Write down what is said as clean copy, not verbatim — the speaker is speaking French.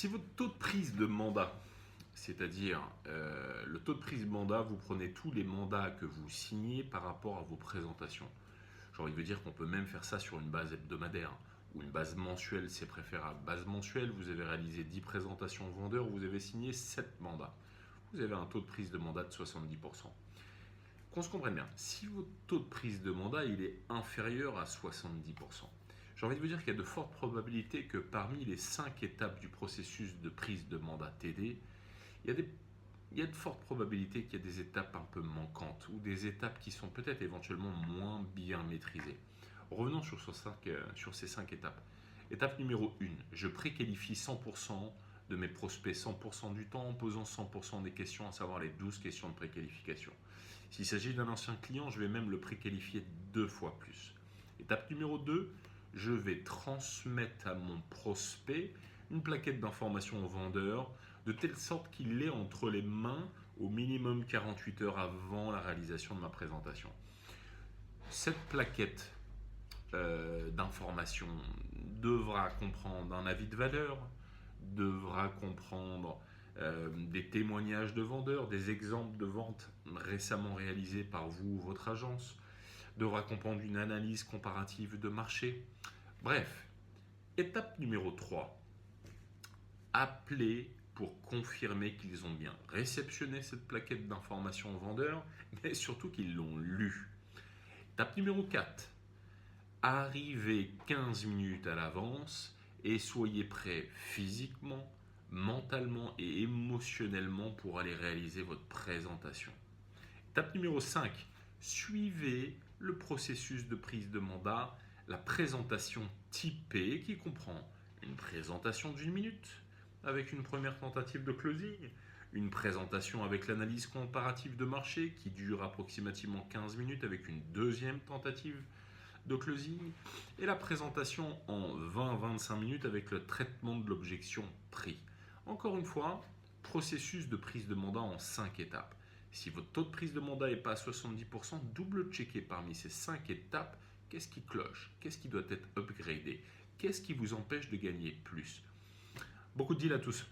Si votre taux de prise de mandat, c'est-à-dire le taux de prise de mandat, vous prenez tous les mandats que vous signez par rapport à vos présentations. J'ai envie de dire qu'on peut même faire ça sur une base hebdomadaire ou une base mensuelle, c'est préférable. Base mensuelle, vous avez réalisé 10 présentations vendeurs, vous avez signé 7 mandats. Vous avez un taux de prise de mandat de 70%. Qu'on se comprenne bien, si votre taux de prise de mandat il est inférieur à 70%, j'ai envie de vous dire qu'il y a de fortes probabilités que parmi les 5 étapes du processus de prise de mandat TD, il y a de fortes probabilités qu'il y ait des étapes un peu manquantes ou des étapes qui sont peut-être éventuellement moins bien maîtrisées. Revenons sur ces 5 étapes. Étape numéro 1, je préqualifie 100% de mes prospects 100% du temps en posant 100% des questions, à savoir les 12 questions de préqualification. S'il s'agit d'un ancien client, je vais même le préqualifier 2 fois plus. Étape numéro 2, je vais transmettre à mon prospect une plaquette d'information au vendeur de telle sorte qu'il l'ait entre les mains au minimum 48 heures avant la réalisation de ma présentation. Cette plaquette d'information devra comprendre un avis de valeur, devra comprendre des témoignages de vendeurs, des exemples de ventes récemment réalisés par vous ou votre agence, devra comprendre une analyse comparative de marché. Bref, étape numéro 3, appeler pour confirmer qu'ils ont bien réceptionné cette plaquette d'information aux vendeurs, mais surtout qu'ils l'ont lue. Étape numéro 4, arrivez 15 minutes à l'avance et soyez prêts physiquement, mentalement et émotionnellement pour aller réaliser votre présentation. Étape numéro 5, suivez le processus de prise de mandat, la présentation typée qui comprend une présentation d'1 minute avec une première tentative de closing, une présentation avec l'analyse comparative de marché qui dure approximativement 15 minutes avec une deuxième tentative de closing et la présentation en 20-25 minutes avec le traitement de l'objection prix. Encore une fois, processus de prise de mandat en 5 étapes. Si votre taux de prise de mandat n'est pas à 70%, double-checkez parmi ces 5 étapes qu'est-ce qui cloche, qu'est-ce qui doit être upgradé, qu'est-ce qui vous empêche de gagner plus. Beaucoup de deals à tous.